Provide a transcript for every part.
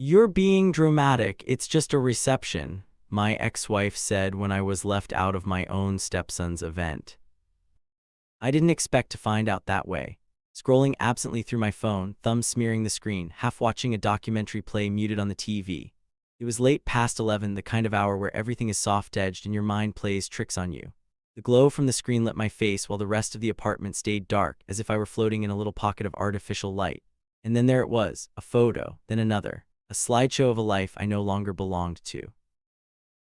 You're being dramatic. It's just a reception, my ex-wife said when I was left out of my own stepson's event. I didn't expect to find out that way. Scrolling absently through my phone, thumb smearing the screen, half watching a documentary play muted on the TV. It was late past 11, the kind of hour where everything is soft-edged and your mind plays tricks on you. The glow from the screen lit my face while the rest of the apartment stayed dark, as if I were floating in a little pocket of artificial light. And then there it was, a photo, then another, a slideshow of a life I no longer belonged to.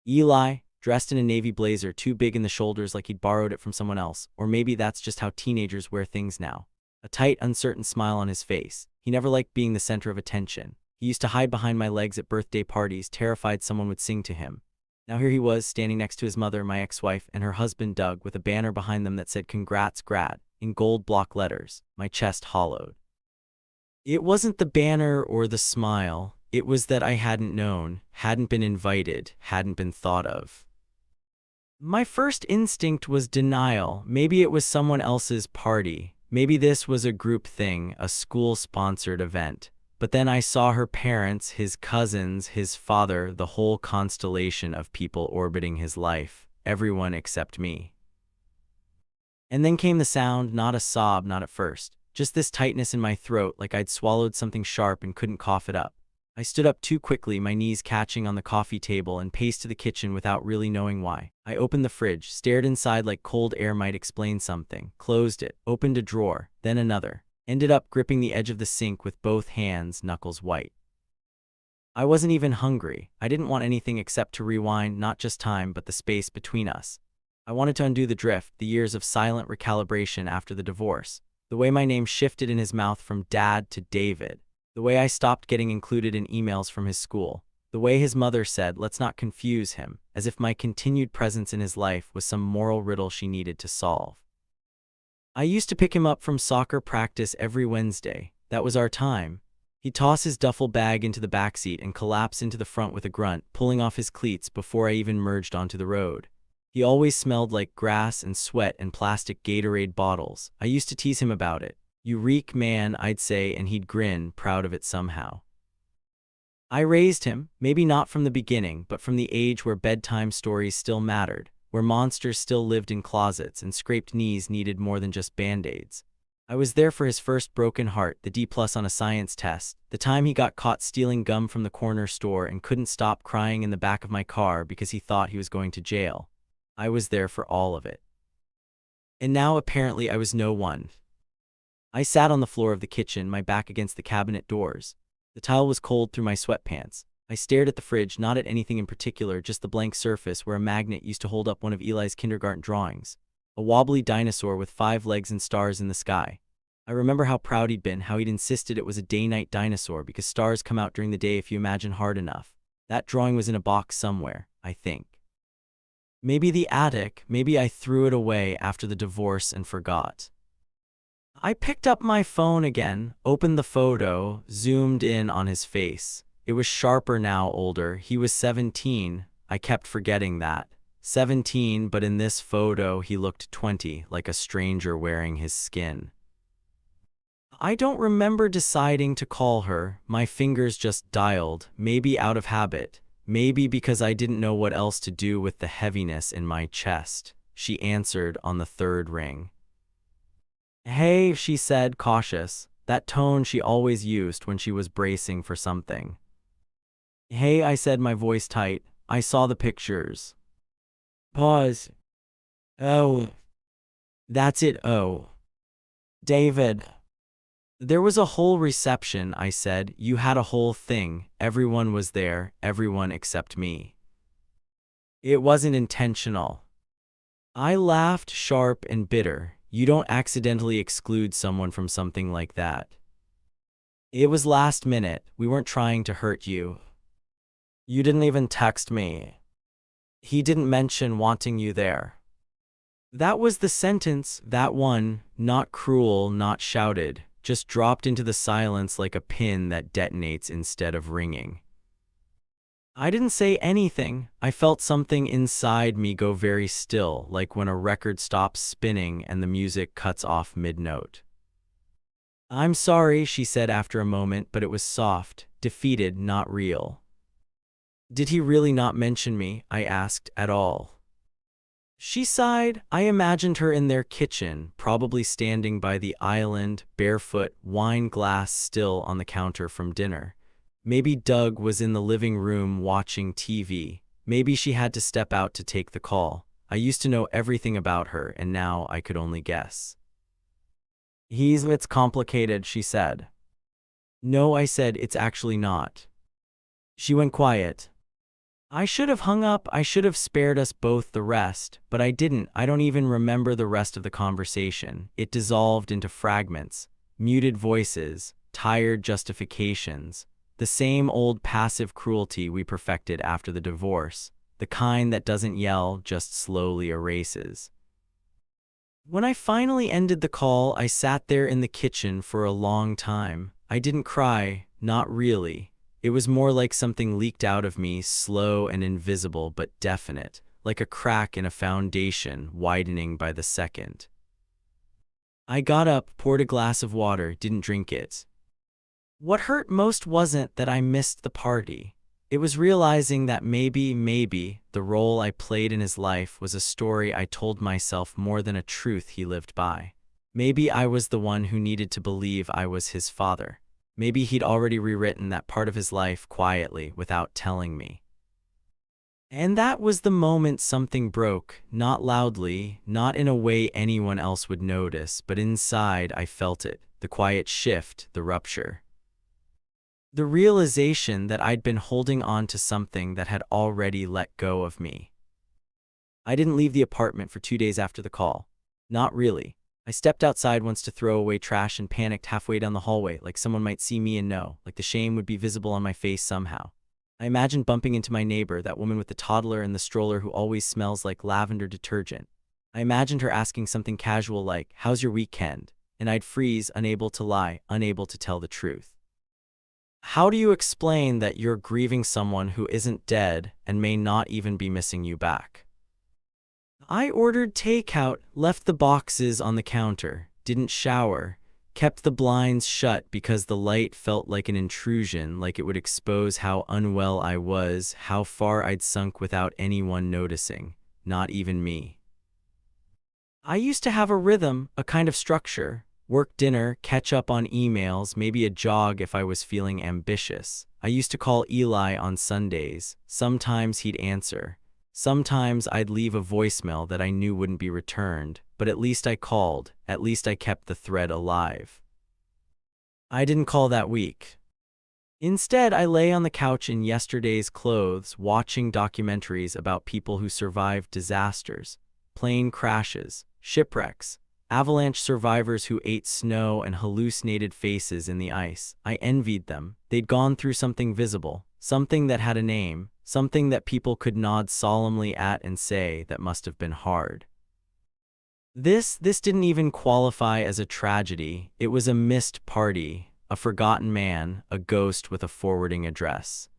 Eli, dressed in a navy blazer too big in the shoulders like he'd borrowed it from someone else, or maybe that's just how teenagers wear things now. A tight, uncertain smile on his face. He never liked being the center of attention. He used to hide behind my legs at birthday parties, terrified someone would sing to him. Now here he was, standing next to his mother, my ex-wife, and her husband Doug, with a banner behind them that said "Congrats, Grad," in gold block letters. My chest hollowed. It wasn't the banner or the smile. It was that I hadn't known, hadn't been invited, hadn't been thought of. My first instinct was denial. Maybe it was someone else's party. Maybe this was a group thing, a school-sponsored event. But then I saw her parents, his cousins, his father, the whole constellation of people orbiting his life, everyone except me. And then came the sound, not a sob, not at first, just this tightness in my throat like I'd swallowed something sharp and couldn't cough it up. I stood up too quickly, my knees catching on the coffee table, and paced to the kitchen without really knowing why. I opened the fridge, stared inside like cold air might explain something, closed it, opened a drawer, then another. Ended up gripping the edge of the sink with both hands, knuckles white. I wasn't even hungry. I didn't want anything except to rewind not just time but the space between us. I wanted to undo the drift, the years of silent recalibration after the divorce. The way my name shifted in his mouth from Dad to David. The way I stopped getting included in emails from his school. The way his mother said, "Let's not confuse him," as if my continued presence in his life was some moral riddle she needed to solve. I used to pick him up from soccer practice every Wednesday. That was our time. He'd toss his duffel bag into the backseat and collapse into the front with a grunt, pulling off his cleats before I even merged onto the road. He always smelled like grass and sweat and plastic Gatorade bottles. I used to tease him about it. "You reek, man," I'd say, and he'd grin, proud of it somehow. I raised him, maybe not from the beginning, but from the age where bedtime stories still mattered, where monsters still lived in closets and scraped knees needed more than just band-aids. I was there for his first broken heart, the D+ on a science test, the time he got caught stealing gum from the corner store and couldn't stop crying in the back of my car because he thought he was going to jail. I was there for all of it. And now apparently I was no one. I sat on the floor of the kitchen, my back against the cabinet doors. The tile was cold through my sweatpants. I stared at the fridge, not at anything in particular, just the blank surface where a magnet used to hold up one of Eli's kindergarten drawings. A wobbly dinosaur with 5 legs and stars in the sky. I remember how proud he'd been, how he'd insisted it was a day-night dinosaur because stars come out during the day if you imagine hard enough. That drawing was in a box somewhere, I think. Maybe the attic, maybe I threw it away after the divorce and forgot. I picked up my phone again, opened the photo, zoomed in on his face. It was sharper now, older. He was 17. I kept forgetting that. 17, but in this photo he looked 20, like a stranger wearing his skin. I don't remember deciding to call her. My fingers just dialed, maybe out of habit, maybe because I didn't know what else to do with the heaviness in my chest. She answered on the 3rd ring. "Hey," she said, cautious, that tone she always used when she was bracing for something. "Hey," I said, my voice tight. "I saw the pictures." Pause. "Oh. That's it, oh. David." "There was a whole reception," I said. "You had a whole thing. Everyone was there, everyone except me." "It wasn't intentional." I laughed, sharp and bitter. "You don't accidentally exclude someone from something like that. It was last minute. We weren't trying to hurt you. You didn't even text me. He didn't mention wanting you there." That was the sentence, that one, not cruel, not shouted, just dropped into the silence like a pin that detonates instead of ringing. I didn't say anything. I felt something inside me go very still, like when a record stops spinning and the music cuts off mid-note. I'm sorry, she said after a moment, but it was soft, defeated, not real. Did he really not mention me, I asked, at all? She sighed. I imagined her in their kitchen, probably standing by the island, barefoot, wine glass still on the counter from dinner. Maybe Doug was in the living room watching TV. Maybe she had to step out to take the call. I used to know everything about her, and now I could only guess. It's complicated, she said. No, I said, it's actually not. She went quiet. I should have hung up, I should have spared us both the rest, but I didn't. I don't even remember the rest of the conversation. It dissolved into fragments, muted voices, tired justifications, the same old passive cruelty we perfected after the divorce, the kind that doesn't yell, just slowly erases. When I finally ended the call, I sat there in the kitchen for a long time. I didn't cry, not really. It was more like something leaked out of me, slow and invisible but definite, like a crack in a foundation widening by the second. I got up, poured a glass of water, didn't drink it. What hurt most wasn't that I missed the party. It was realizing that maybe, the role I played in his life was a story I told myself more than a truth he lived by. Maybe I was the one who needed to believe I was his father. Maybe he'd already rewritten that part of his life quietly, without telling me. And that was the moment something broke, not loudly, not in a way anyone else would notice, but inside I felt it, the quiet shift, the rupture. The realization that I'd been holding on to something that had already let go of me. I didn't leave the apartment for 2 days after the call. Not really. I stepped outside once to throw away trash and panicked halfway down the hallway, like someone might see me and know, like the shame would be visible on my face somehow. I imagined bumping into my neighbor, that woman with the toddler and the stroller who always smells like lavender detergent. I imagined her asking something casual like, "How's your weekend?" And I'd freeze, unable to lie, unable to tell the truth. How do you explain that you're grieving someone who isn't dead and may not even be missing you back? I ordered takeout, left the boxes on the counter, didn't shower, kept the blinds shut because the light felt like an intrusion, like it would expose how unwell I was, how far I'd sunk without anyone noticing, not even me. I used to have a rhythm, a kind of structure. Work dinner, catch up on emails, maybe a jog if I was feeling ambitious. I used to call Eli on Sundays. Sometimes he'd answer. Sometimes I'd leave a voicemail that I knew wouldn't be returned, but at least I called, at least I kept the thread alive. I didn't call that week. Instead, I lay on the couch in yesterday's clothes, watching documentaries about people who survived disasters, plane crashes, shipwrecks, avalanche survivors who ate snow and hallucinated faces in the ice. I envied them. They'd gone through something visible, something that had a name, something that people could nod solemnly at and say that must have been hard. This didn't even qualify as a tragedy. It was a missed party, a forgotten man, a ghost with a forwarding address.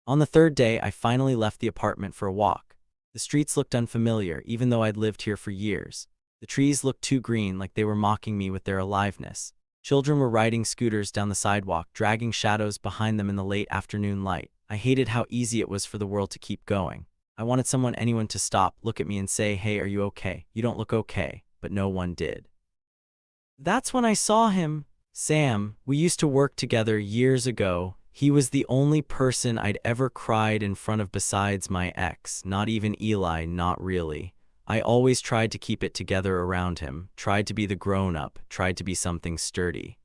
On the third day, I finally left the apartment for a walk. The streets looked unfamiliar, even though I'd lived here for years. The trees looked too green, like they were mocking me with their aliveness. Children were riding scooters down the sidewalk, dragging shadows behind them in the late afternoon light. I hated how easy it was for the world to keep going. I wanted anyone to stop, look at me and say, "Hey, are you okay? You don't look okay," but no one did. That's when I saw him. Sam, we used to work together years ago. He was the only person I'd ever cried in front of besides my ex, not even Eli, not really. I always tried to keep it together around him, tried to be the grown-up, tried to be something sturdy.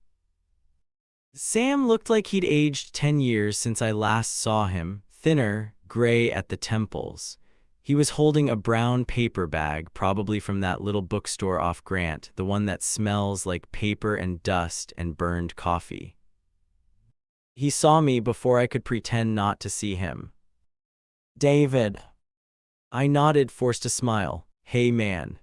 Sam looked like he'd aged 10 years since I last saw him, thinner, gray at the temples. He was holding a brown paper bag, probably from that little bookstore off Grant, the one that smells like paper and dust and burned coffee. He saw me before I could pretend not to see him. "David." I nodded, forced a smile. "Hey, man."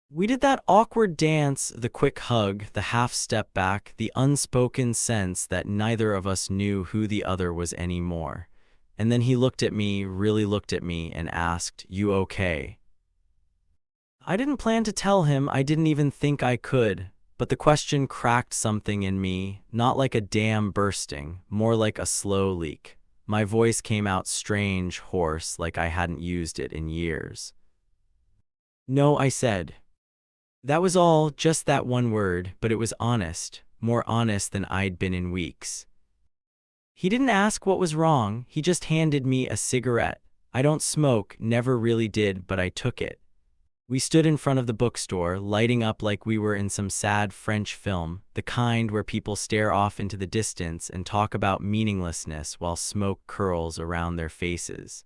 We did that awkward dance, the quick hug, the half step back, the unspoken sense that neither of us knew who the other was anymore. And then he looked at me, really looked at me, and asked, "You okay?" I didn't plan to tell him, I didn't even think I could, but the question cracked something in me, not like a dam bursting, more like a slow leak. My voice came out strange, hoarse, like I hadn't used it in years. "No," I said. That was all, just that one word, but it was honest, more honest than I'd been in weeks. He didn't ask what was wrong, he just handed me a cigarette. I don't smoke, never really did, but I took it. We stood in front of the bookstore, lighting up like we were in some sad French film, the kind where people stare off into the distance and talk about meaninglessness while smoke curls around their faces.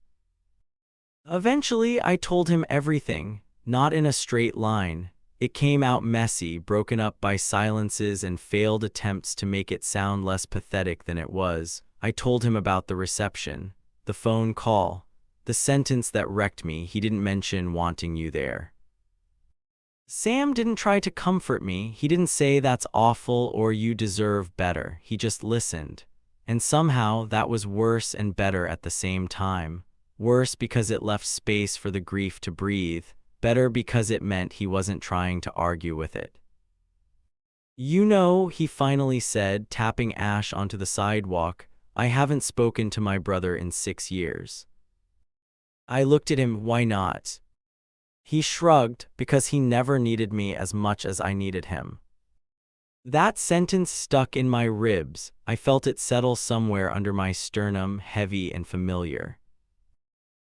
Eventually, I told him everything, not in a straight line. It came out messy, broken up by silences and failed attempts to make it sound less pathetic than it was. I told him about the reception, the phone call, the sentence that wrecked me. He didn't mention wanting you there. Sam didn't try to comfort me. He didn't say that's awful or you deserve better. He just listened. And somehow that was worse and better at the same time. Worse because it left space for the grief to breathe. Better because it meant he wasn't trying to argue with it. "You know," he finally said, tapping ash onto the sidewalk, "I haven't spoken to my brother in 6 years." I looked at him. "Why not?" He shrugged, "Because he never needed me as much as I needed him." That sentence stuck in my ribs. I felt it settle somewhere under my sternum, heavy and familiar.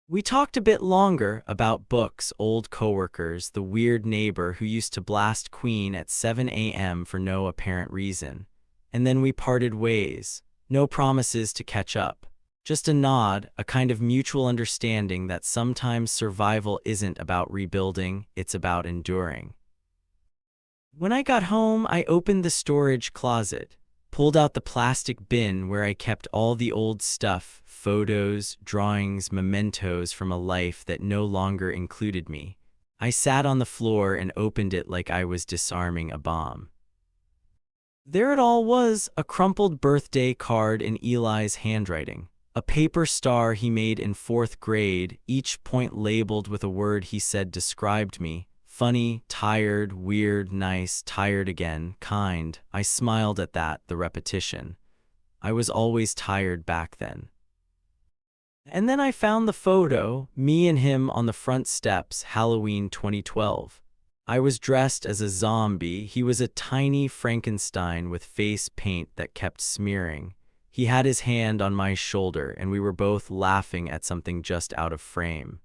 We talked a bit longer about books, old coworkers, the weird neighbor who used to blast Queen at 7 a.m. for no apparent reason. And then we parted ways. No promises to catch up. Just a nod, a kind of mutual understanding that sometimes survival isn't about rebuilding, it's about enduring. When I got home, I opened the storage closet, pulled out the plastic bin where I kept all the old stuff, photos, drawings, mementos from a life that no longer included me. I sat on the floor and opened it like I was disarming a bomb. There it all was, a crumpled birthday card in Eli's handwriting. A paper star he made in 4th grade, each point labeled with a word he said described me. Funny, tired, weird, nice, tired again, kind. I smiled at that, the repetition. I was always tired back then. And then I found the photo, me and him on the front steps, Halloween 2012. I was dressed as a zombie. He was a tiny Frankenstein with face paint that kept smearing. He had his hand on my shoulder, and we were both laughing at something just out of frame.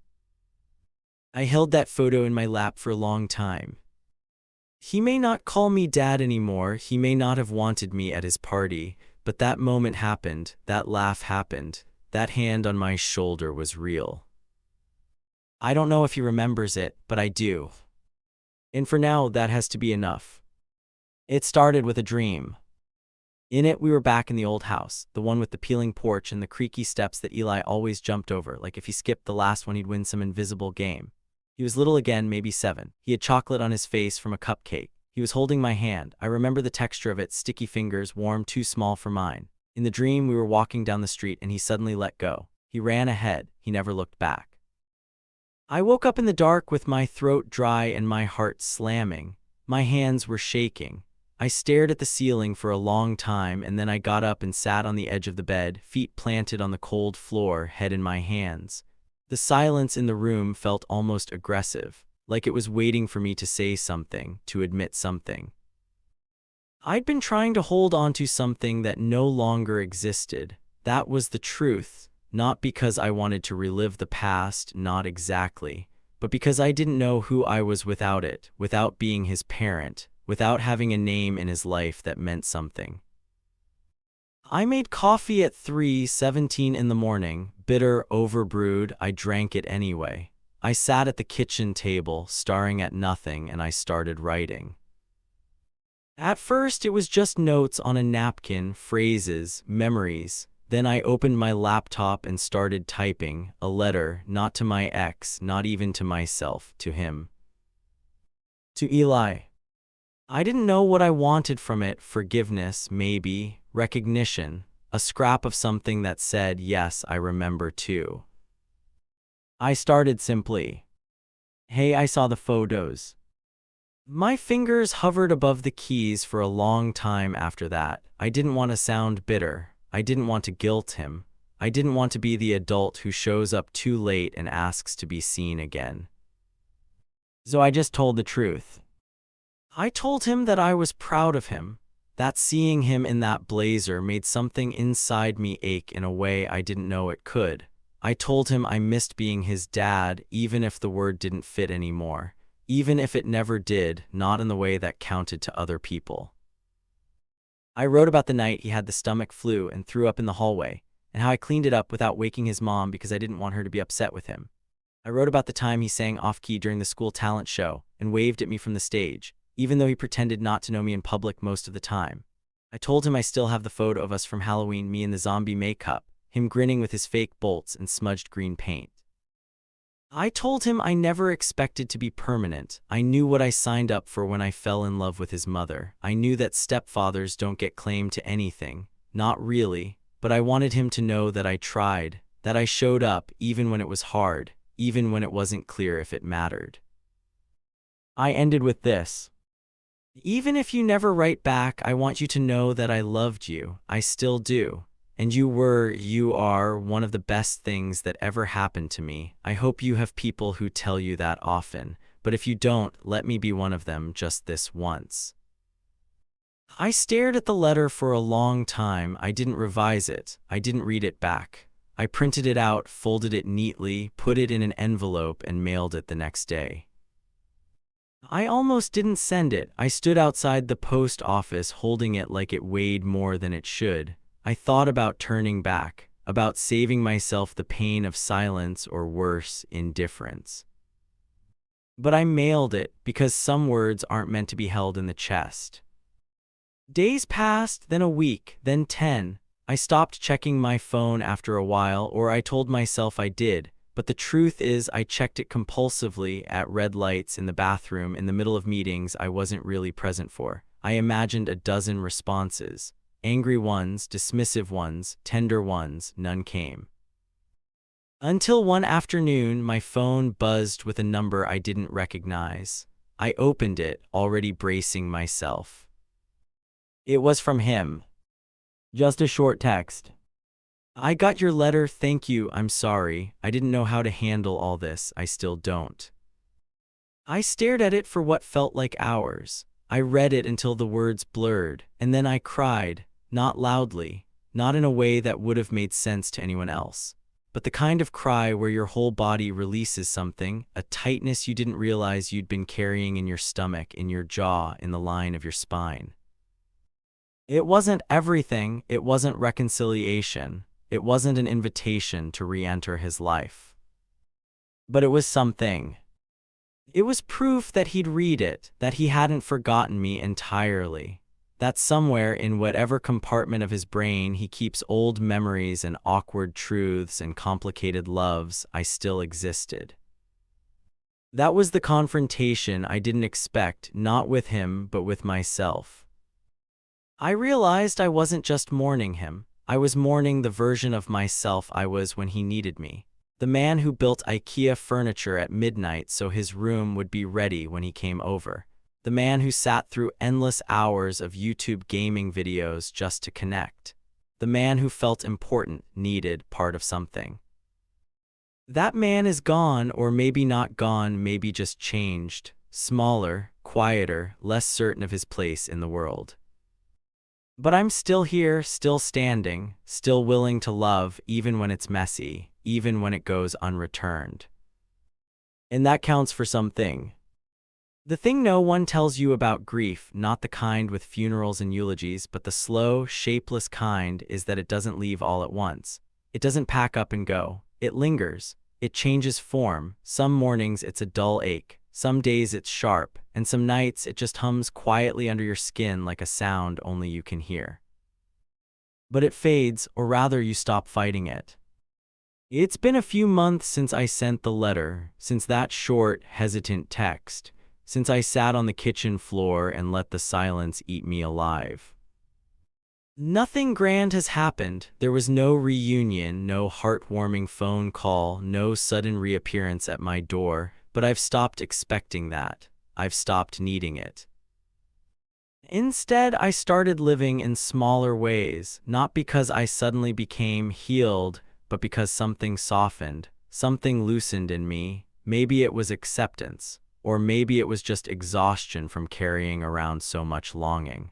I held that photo in my lap for a long time. He may not call me dad anymore, he may not have wanted me at his party, but that moment happened, that laugh happened, that hand on my shoulder was real. I don't know if he remembers it, but I do. And for now, that has to be enough. It started with a dream. In it, we were back in the old house, the one with the peeling porch and the creaky steps that Eli always jumped over, like if he skipped the last one he'd win some invisible game. He was little again, maybe 7. He had chocolate on his face from a cupcake. He was holding my hand. I remember the texture of it, sticky fingers, warm, too small for mine. In the dream, we were walking down the street and he suddenly let go. He ran ahead. He never looked back. I woke up in the dark with my throat dry and my heart slamming. My hands were shaking. I stared at the ceiling for a long time, and then I got up and sat on the edge of the bed, feet planted on the cold floor, head in my hands. The silence in the room felt almost aggressive, like it was waiting for me to say something, to admit something. I'd been trying to hold on to something that no longer existed. That was the truth, not because I wanted to relive the past, not exactly, but because I didn't know who I was without it, without being his parent, without having a name in his life that meant something. I made coffee at 3:17 in the morning, bitter, overbrewed. I drank it anyway. I sat at the kitchen table, staring at nothing, and I started writing. At first, it was just notes on a napkin, phrases, memories. Then I opened my laptop and started typing, a letter, not to my ex, not even to myself, to him. To Eli. I didn't know what I wanted from it, forgiveness, maybe, recognition, a scrap of something that said, yes, I remember too. I started simply. Hey, I saw the photos. My fingers hovered above the keys for a long time after that. I didn't want to sound bitter. I didn't want to guilt him. I didn't want to be the adult who shows up too late and asks to be seen again. So I just told the truth. I told him that I was proud of him, that seeing him in that blazer made something inside me ache in a way I didn't know it could. I told him I missed being his dad, even if the word didn't fit anymore. Even if it never did, not in the way that counted to other people. I wrote about the night he had the stomach flu and threw up in the hallway, and how I cleaned it up without waking his mom because I didn't want her to be upset with him. I wrote about the time he sang off-key during the school talent show and waved at me from the stage, even though he pretended not to know me in public most of the time. I told him I still have the photo of us from Halloween, me in the zombie makeup, him grinning with his fake bolts and smudged green paint. I told him I never expected to be permanent. I knew what I signed up for when I fell in love with his mother. I knew that stepfathers don't get claimed to anything. Not really, but I wanted him to know that I tried, that I showed up even when it was hard, even when it wasn't clear if it mattered. I ended with this. Even if you never write back, I want you to know that I loved you. I still do. And you are one of the best things that ever happened to me. I hope you have people who tell you that often, but if you don't, let me be one of them just this once. I stared at the letter for a long time. I didn't revise it. I didn't read it back. I printed it out, folded it neatly, put it in an envelope, and mailed it the next day. I almost didn't send it. I stood outside the post office holding it like it weighed more than it should. I thought about turning back, about saving myself the pain of silence or worse, indifference. But I mailed it because some words aren't meant to be held in the chest. Days passed, then a week, then 10. I stopped checking my phone after a while, or I told myself I did, but the truth is I checked it compulsively at red lights in the bathroom in the middle of meetings I wasn't really present for. I imagined a dozen responses. Angry ones, dismissive ones, tender ones, none came. Until one afternoon, my phone buzzed with a number I didn't recognize. I opened it, already bracing myself. It was from him. Just a short text. I got your letter, thank you, I'm sorry. I didn't know how to handle all this, I still don't. I stared at it for what felt like hours. I read it until the words blurred, and then I cried, not loudly, not in a way that would have made sense to anyone else, but the kind of cry where your whole body releases something, a tightness you didn't realize you'd been carrying in your stomach, in your jaw, in the line of your spine. It wasn't everything, it wasn't reconciliation, it wasn't an invitation to re-enter his life. But it was something. It was proof that he'd read it, that he hadn't forgotten me entirely, that somewhere in whatever compartment of his brain he keeps old memories and awkward truths and complicated loves, I still existed. That was the confrontation I didn't expect, not with him, but with myself. I realized I wasn't just mourning him, I was mourning the version of myself I was when he needed me. The man who built IKEA furniture at midnight so his room would be ready when he came over. The man who sat through endless hours of YouTube gaming videos just to connect. The man who felt important, needed, part of something. That man is gone, or maybe not gone, maybe just changed, smaller, quieter, less certain of his place in the world. But I'm still here, still standing, still willing to love even when it's messy, even when it goes unreturned. And that counts for something. The thing no one tells you about grief, not the kind with funerals and eulogies, but the slow, shapeless kind, is that it doesn't leave all at once. It doesn't pack up and go. It lingers. It changes form. Some mornings it's a dull ache. Some days it's sharp, and some nights it just hums quietly under your skin like a sound only you can hear. But it fades, or rather you stop fighting it. It's been a few months since I sent the letter, since that short, hesitant text, since I sat on the kitchen floor and let the silence eat me alive. Nothing grand has happened. There was no reunion, no heartwarming phone call, no sudden reappearance at my door. But I've stopped expecting that. I've stopped needing it. Instead, I started living in smaller ways, not because I suddenly became healed, but because something softened, something loosened in me. Maybe it was acceptance, or maybe it was just exhaustion from carrying around so much longing.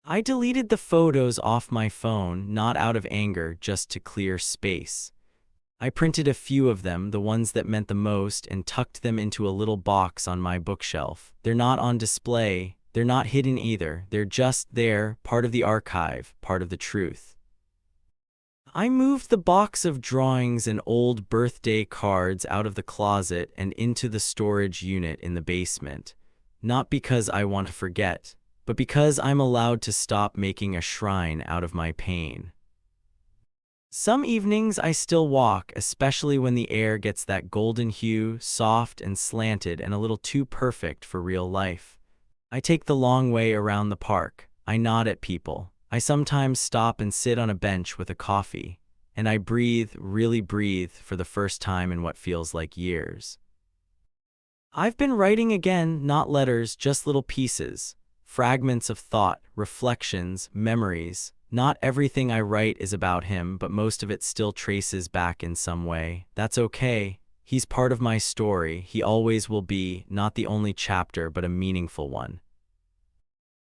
I deleted the photos off my phone, not out of anger, just to clear space. I printed a few of them, the ones that meant the most, and tucked them into a little box on my bookshelf. They're not on display. They're not hidden either. They're just there, part of the archive, part of the truth. I moved the box of drawings and old birthday cards out of the closet and into the storage unit in the basement. Not because I want to forget, but because I'm allowed to stop making a shrine out of my pain. Some evenings I still walk, especially when the air gets that golden hue, soft and slanted and a little too perfect for real life. I take the long way around the park. I nod at people. I sometimes stop and sit on a bench with a coffee. And I breathe, really breathe, for the first time in what feels like years. I've been writing again, not letters, just little pieces. Fragments of thought, reflections, memories. Not everything I write is about him, but most of it still traces back in some way. That's okay. He's part of my story. He always will be, not the only chapter, but a meaningful one.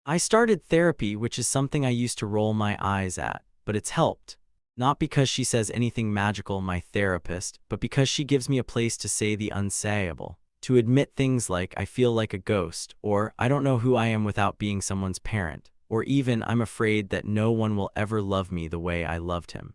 I started therapy, which is something I used to roll my eyes at, but it's helped. Not because she says anything magical, my therapist, but because she gives me a place to say the unsayable. To admit things like, I feel like a ghost, or I don't know who I am without being someone's parent, or even I'm afraid that no one will ever love me the way I loved him.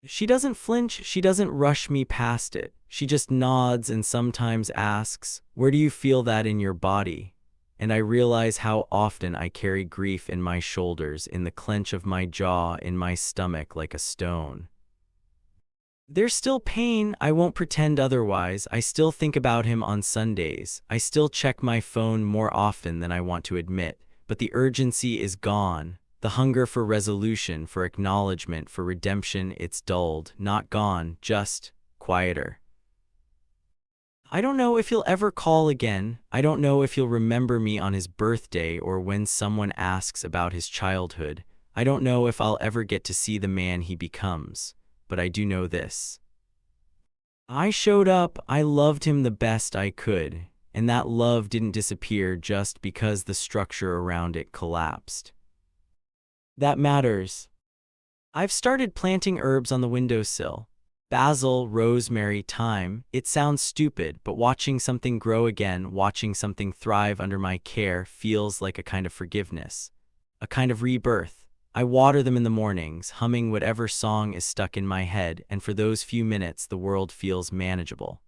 She doesn't flinch, she doesn't rush me past it. She just nods and sometimes asks, "Where do you feel that in your body?" And I realize how often I carry grief in my shoulders, in the clench of my jaw, in my stomach like a stone. There's still pain, I won't pretend otherwise. I still think about him on Sundays. I still check my phone more often than I want to admit. But the urgency is gone. The hunger for resolution, for acknowledgement, for redemption, it's dulled. Not gone, just quieter. I don't know if he'll ever call again. I don't know if he'll remember me on his birthday or when someone asks about his childhood. I don't know if I'll ever get to see the man he becomes. But I do know this. I showed up, I loved him the best I could, and that love didn't disappear just because the structure around it collapsed. That matters. I've started planting herbs on the windowsill. Basil, rosemary, thyme. It sounds stupid, but watching something grow again, watching something thrive under my care feels like a kind of forgiveness, a kind of rebirth. I water them in the mornings, humming whatever song is stuck in my head, and for those few minutes the world feels manageable.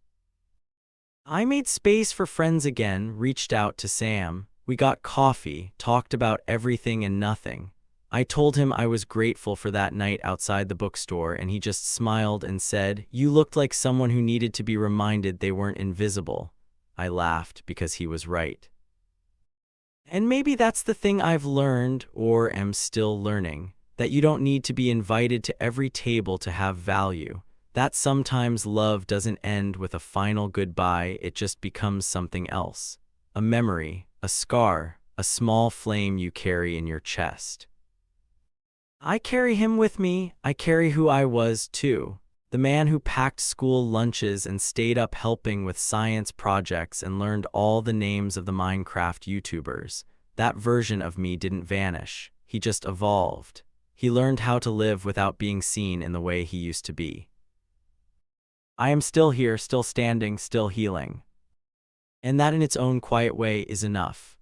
I made space for friends again, reached out to Sam. We got coffee, talked about everything and nothing. I told him I was grateful for that night outside the bookstore, and he just smiled and said, "You looked like someone who needed to be reminded they weren't invisible." I laughed because he was right. And maybe that's the thing I've learned, or am still learning, that you don't need to be invited to every table to have value. That sometimes love doesn't end with a final goodbye, it just becomes something else. A memory, a scar, a small flame you carry in your chest. I carry him with me. I carry who I was, too. The man who packed school lunches and stayed up helping with science projects and learned all the names of the Minecraft YouTubers. That version of me didn't vanish. He just evolved. He learned how to live without being seen in the way he used to be. I am still here, still standing, still healing. And that in its own quiet way is enough.